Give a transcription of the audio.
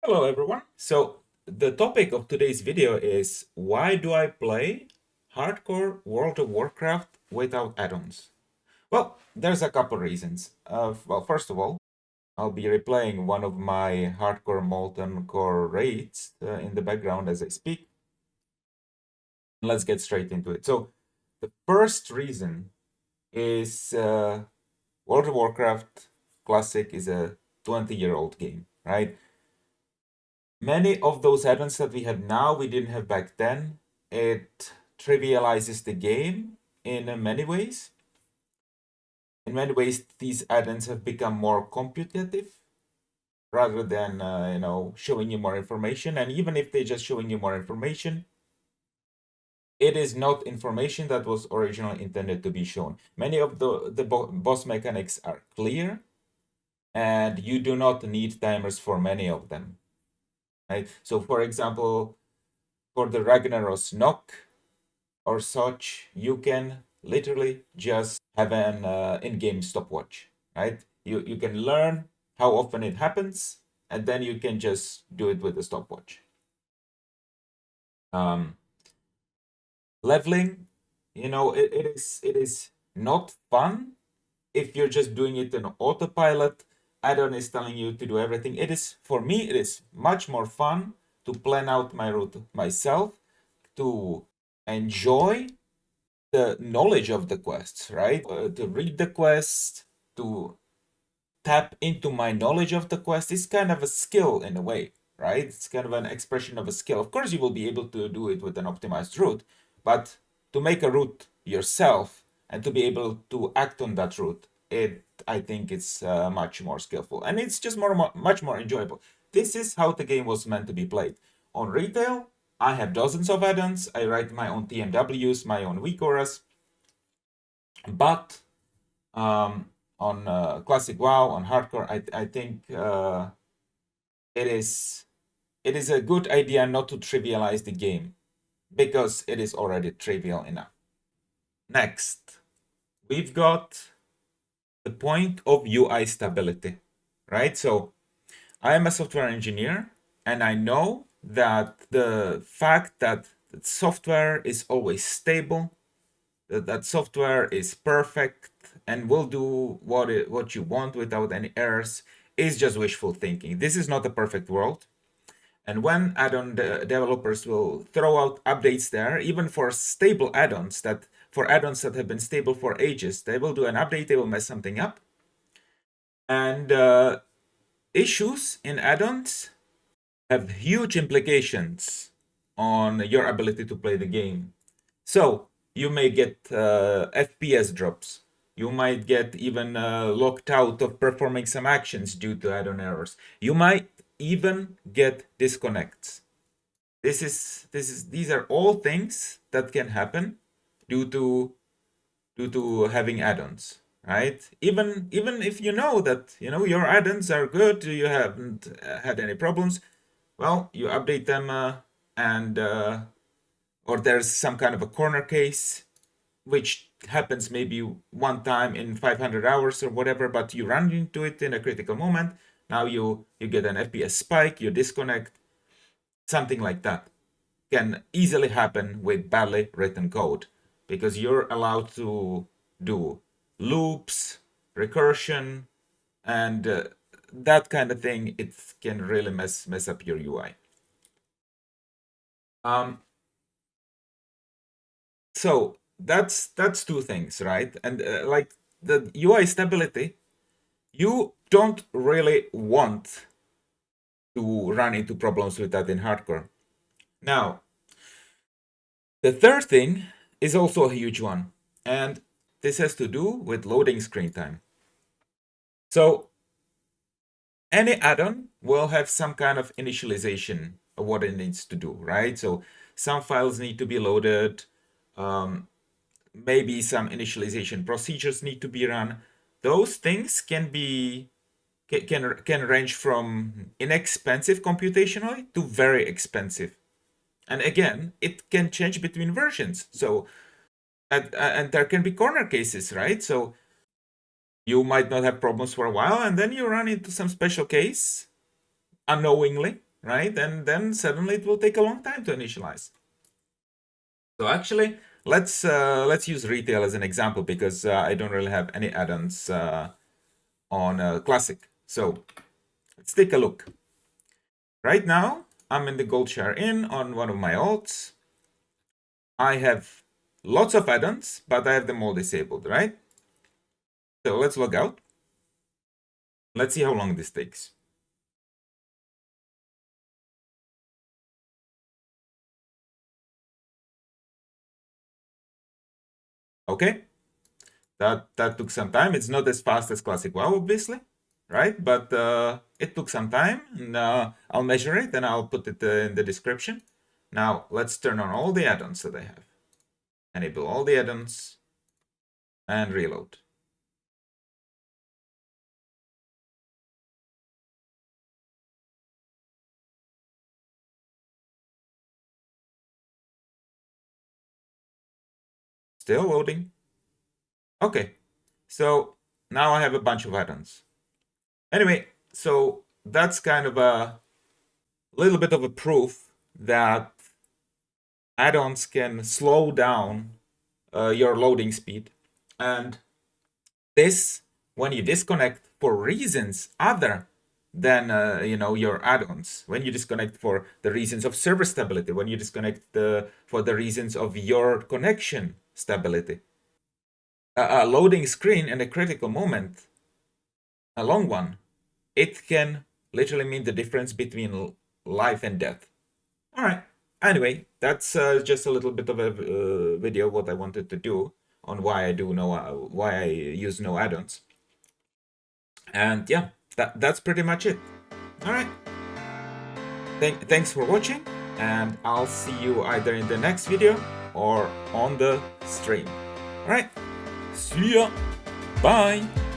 Hello everyone. So the topic of today's video is why do I play hardcore World of Warcraft without add-ons? Well, there's a couple reasons. Well, first of all, I'll be replaying one of my hardcore molten core raids in the background as I speak. Let's get straight into it. So the first reason is World of Warcraft Classic is a 20-year-old game, right? Many of those add-ons that we have now, we didn't have back then. It trivializes the game in many ways. In many ways, these add-ons have become more computative rather than showing you more information. And even if they're just showing you more information, it is not information that was originally intended to be shown. Many of the boss mechanics are clear, and you do not need timers for many of them. Right? So, for example, for the Ragnaros knock or such, you can literally just have an in-game stopwatch, right? You can learn how often it happens, and then you can just do it with a stopwatch. Leveling, it is not fun if you're just doing it in autopilot. Addon is telling you to do everything. It is, for me, it is much more fun to plan out my route myself, to enjoy the knowledge of the quests, right? To read the quest, to tap into my knowledge of the quest is kind of a skill in a way, right? It's kind of an expression of a skill. Of course, you will be able to do it with an optimized route, but to make a route yourself and to be able to act on that route, I think it's much more skillful, and it's just much more enjoyable. This is how the game was meant to be played. On retail, I have dozens of add-ons. I write my own TMWs, my own weak auras. But on classic WoW, on hardcore, I think it is a good idea not to trivialize the game because it is already trivial enough. Next, we've got the point of UI stability, right? So I am a software engineer, and I know that the fact that software is always stable, that software is perfect and will do what you want without any errors is just wishful thinking. This is not a perfect world. And when add-on developers will throw out updates there, even for stable add-ons that have been stable for ages, they will do an update, they will mess something up. And issues in add-ons have huge implications on your ability to play the game. So you may get FPS drops. You might get even locked out of performing some actions due to add-on errors. You might even get disconnects. These are all things that can happen due to having add-ons, right? Even if you know that your add-ons are good, you haven't had any problems. Well, you update them and or there's some kind of a corner case which happens maybe one time in 500 hours or whatever, but you run into it in a critical moment. Now you get an FPS spike, you disconnect. Something like that can easily happen with badly written code because you're allowed to do loops, recursion, and that kind of thing. It can really mess up your UI. So that's two things, right? And like the UI stability, you don't really want to run into problems with that in hardcore. Now, the third thing is also a huge one, and this has to do with loading screen time. So any add-on will have some kind of initialization of what it needs to do, right? So some files need to be loaded. Maybe some initialization procedures need to be run. Those things can range from inexpensive computationally to very expensive. And again, it can change between versions. So and there can be corner cases, right? So you might not have problems for a while, and then you run into some special case unknowingly, right? And then suddenly it will take a long time to initialize. So actually, let's use retail as an example because I don't really have any add-ons on Classic. So let's take a look. Right now, I'm in the gold share in on one of my alts. I have lots of add-ons, but I have them all disabled, right? So let's log out. Let's see how long this takes. Okay, that took some time. It's not as fast as Classic WoW, obviously, right? But it took some time, and I'll measure it and I'll put it in the description. Now let's turn on all the add-ons that I have. Enable all the add-ons and reload. Still loading. Okay, so now I have a bunch of add-ons. Anyway, so that's kind of a little bit of a proof that add-ons can slow down your loading speed. And this, when you disconnect for reasons other than your add-ons, when you disconnect for the reasons of server stability, when you disconnect for the reasons of your connection stability, a loading screen in a critical moment, a long one, it can literally mean the difference between life and death. All right. Anyway, that's just a little bit of a video what I wanted to do on why I use no add-ons. And yeah, that's pretty much it. All right. Thanks for watching, and I'll see you either in the next video or on the stream. All right. See ya. Bye.